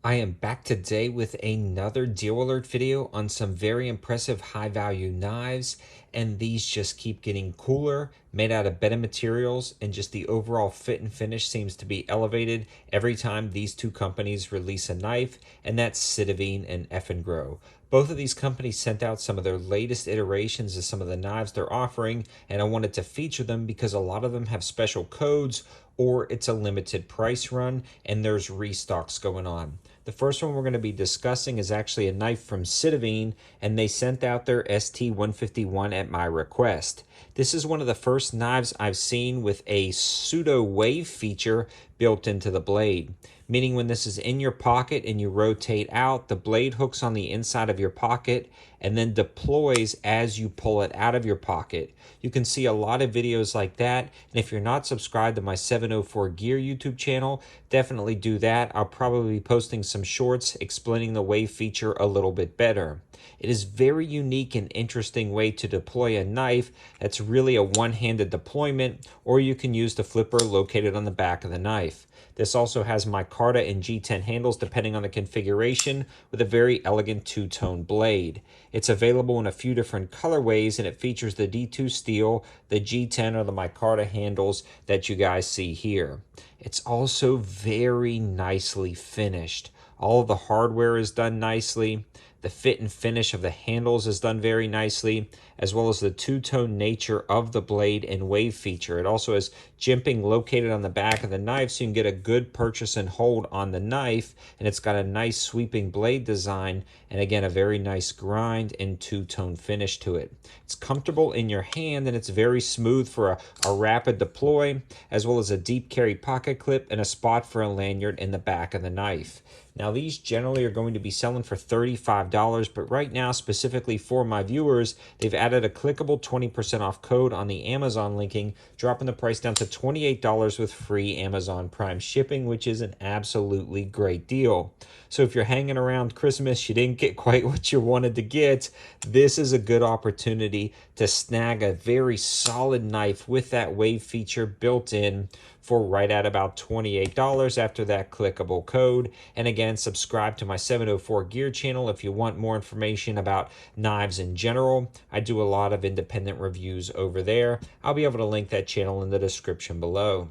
I am back today with another deal alert video on some very impressive high value knives, and these just keep getting cooler, made out of better materials, and just the overall fit and finish seems to be elevated every time these two companies release a knife, and that's Sitivien and Eafengrow. Both of these companies sent out some of their latest iterations of some of the knives they're offering, and I wanted to feature them because a lot of them have special codes or it's a limited price run and there's restocks going on. The first one we're going to be discussing is actually a knife from Sitivien, and they sent out their ST151 at my request. This is one of the first knives I've seen with a pseudo wave feature built into the blade, meaning when this is in your pocket and you rotate out, the blade hooks on the inside of your pocket and then deploys as you pull it out of your pocket. You can see a lot of videos like that, and if you're not subscribed to my 704 Gear YouTube channel, definitely do that. I'll probably be posting some shorts explaining the wave feature a little bit better. It is very unique and interesting way to deploy a knife that's really a one-handed deployment, or you can use the flipper located on the back of the knife. This also has micarta and G10 handles depending on the configuration, with a very elegant two-tone blade. It's available in a few different colorways, and it features the D2 steel, the G10 or the micarta handles that you guys see here. It's also very nicely finished. All of the hardware is done nicely. The fit and finish of the handles is done very nicely, as well as the two-tone nature of the blade and wave feature. It also has jimping located on the back of the knife, so you can get a good purchase and hold on the knife, and it's got a nice sweeping blade design, and again, a very nice grind and two-tone finish to it. It's comfortable in your hand, and it's very smooth for a rapid deploy, as well as a deep carry pocket clip and a spot for a lanyard in the back of the knife. Now, these generally are going to be selling for $35, but right now, specifically for my viewers, they've added a clickable 20% off code on the Amazon linking, dropping the price down to $28 with free Amazon Prime shipping, which is an absolutely great deal. So if you're hanging around Christmas, you didn't get quite what you wanted to get, this is a good opportunity to snag a very solid knife with that wave feature built in for right at about $28 after that clickable code. And again, subscribe to my 704 Gear channel if you want more information about knives in general. I do a lot of independent reviews over there. I'll be able to link that channel in the description below.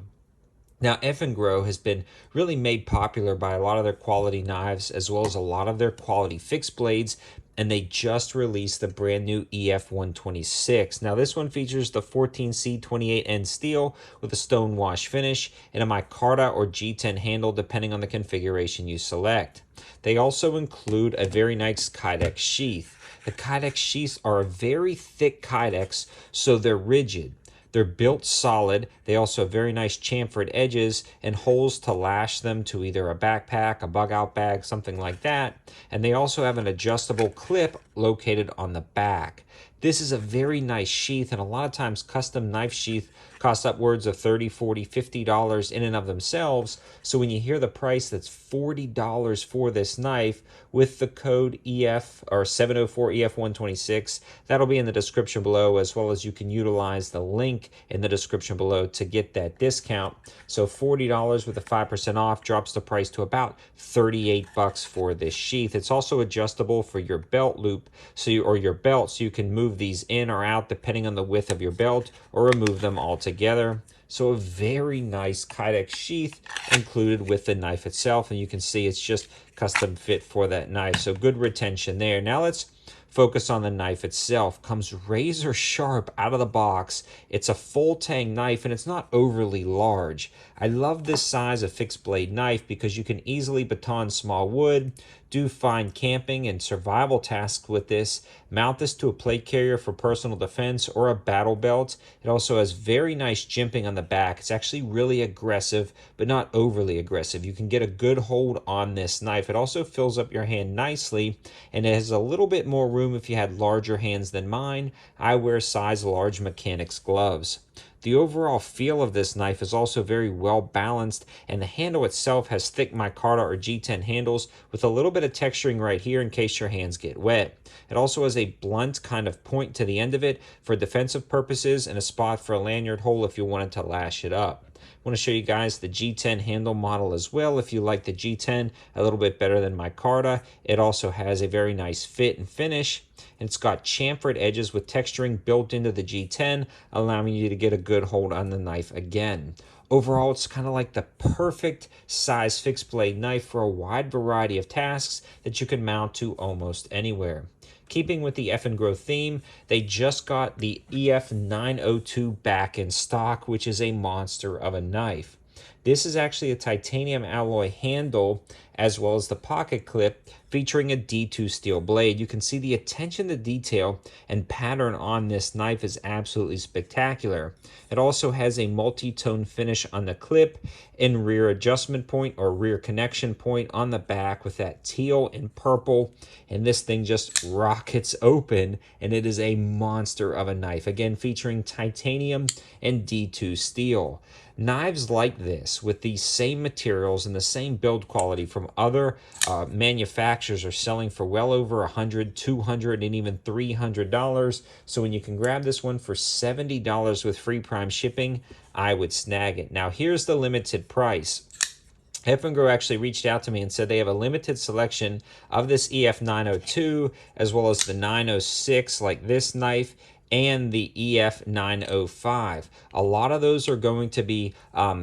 Now, Eafengrow has been really made popular by a lot of their quality knives, as well as a lot of their quality fixed blades, and they just released the brand new EF-126. Now, this one features the 14C28N steel with a stone wash finish and a micarta or G10 handle, depending on the configuration you select. They also include a very nice kydex sheath. The kydex sheaths are a very thick kydex, so they're rigid. They're built solid. They also have very nice chamfered edges and holes to lash them to either a backpack, a bug out bag, something like that. And they also have an adjustable clip located on the back. This is a very nice sheath, and a lot of times custom knife sheath cost upwards of $30, $40, $50 in and of themselves. So when you hear the price that's $40 for this knife with the code EF or 704 EF126, that'll be in the description below, as well as you can utilize the link in the description below to get that discount. So $40 with a 5% off drops the price to about $38 for this sheath. It's also adjustable for your belt loop, or your belt, so you can move these in or out depending on the width of your belt, or remove them altogether. So a very nice kydex sheath included with the knife itself, and you can see it's just custom fit for that knife, so good retention there. Now let's focus on the knife itself. Comes razor sharp out of the box. It's a full tang knife, and it's not overly large. I love this size of fixed blade knife because you can easily baton small wood, do fine camping and survival tasks with this, mount this to a plate carrier for personal defense or a battle belt. It also has very nice jimping on the back. It's actually really aggressive, but not overly aggressive. You can get a good hold on this knife. It also fills up your hand nicely, and it has a little bit more room if you had larger hands than mine. I wear size large mechanics gloves. The overall feel of this knife is also very well balanced, and the handle itself has thick micarta or G10 handles with a little bit of texturing right here in case your hands get wet. It also has a blunt kind of point to the end of it for defensive purposes and a spot for a lanyard hole if you wanted to lash it up. Want to show you guys the G10 handle model as well. If you like the G10 a little bit better than Micarta, it also has a very nice fit and finish. And it's got chamfered edges with texturing built into the G10, allowing you to get a good hold on the knife again. Overall, it's kind of like the perfect size fixed blade knife for a wide variety of tasks that you can mount to almost anywhere. Keeping with the Eafengrow theme, they just got the EF-902 back in stock, which is a monster of a knife. This is actually a titanium alloy handle as well as the pocket clip featuring a D2 steel blade. You can see the attention to detail and pattern on this knife is absolutely spectacular. It also has a multi-tone finish on the clip and rear adjustment point or rear connection point on the back with that teal and purple, and this thing just rockets open, and it is a monster of a knife, again featuring titanium and D2 steel. Knives like this with these same materials and the same build quality from other manufacturers are selling for well over $100, $200, and even $300. So when you can grab this one for $70 with free prime shipping, I would snag it. Now here's the limited price. Eafengrow actually reached out to me and said they have a limited selection of this EF-902 as well as the 906 like this knife and the EF-905. A lot of those are going to be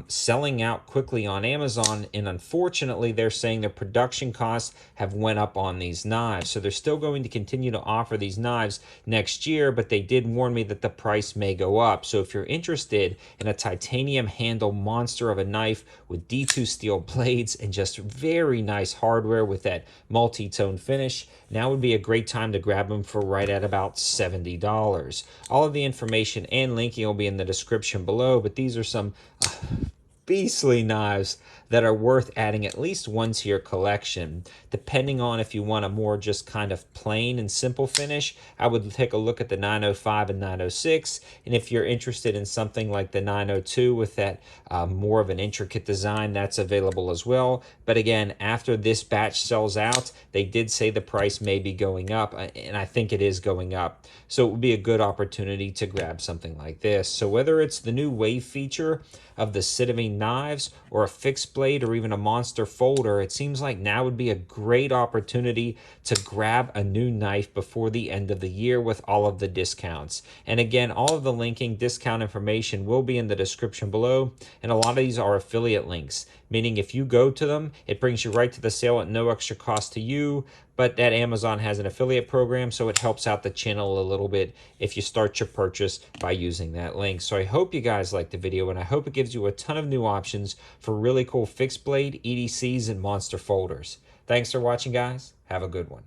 selling out quickly on Amazon, and unfortunately they're saying their production costs have went up on these knives. So they're still going to continue to offer these knives next year, but they did warn me that the price may go up. So if you're interested in a titanium handle monster of a knife with D2 steel blades and just very nice hardware with that multi-tone finish, now would be a great time to grab them for right at about $70. All of the information and linking will be in the description below, but these are some beastly knives that are worth adding at least one to your collection. Depending on if you want a more just kind of plain and simple finish, I would take a look at the 905 and 906. And if you're interested in something like the 902 with that more of an intricate design, that's available as well. But again, after this batch sells out, they did say the price may be going up, and I think it is going up. So it would be a good opportunity to grab something like this. So whether it's the new wave feature of the Sitivien knives or a fixed blade or even a monster folder, it seems like now would be a great opportunity to grab a new knife before the end of the year with all of the discounts. And again, all of the linking, discount information will be in the description below, and a lot of these are affiliate links, meaning if you go to them, it brings you right to the sale at no extra cost to you. But that Amazon has an affiliate program, so it helps out the channel a little bit if you start your purchase by using that link. So I hope you guys liked the video, and I hope it gives you a ton of new options for really cool fixed blade, EDCs, and monster folders. Thanks for watching, guys. Have a good one.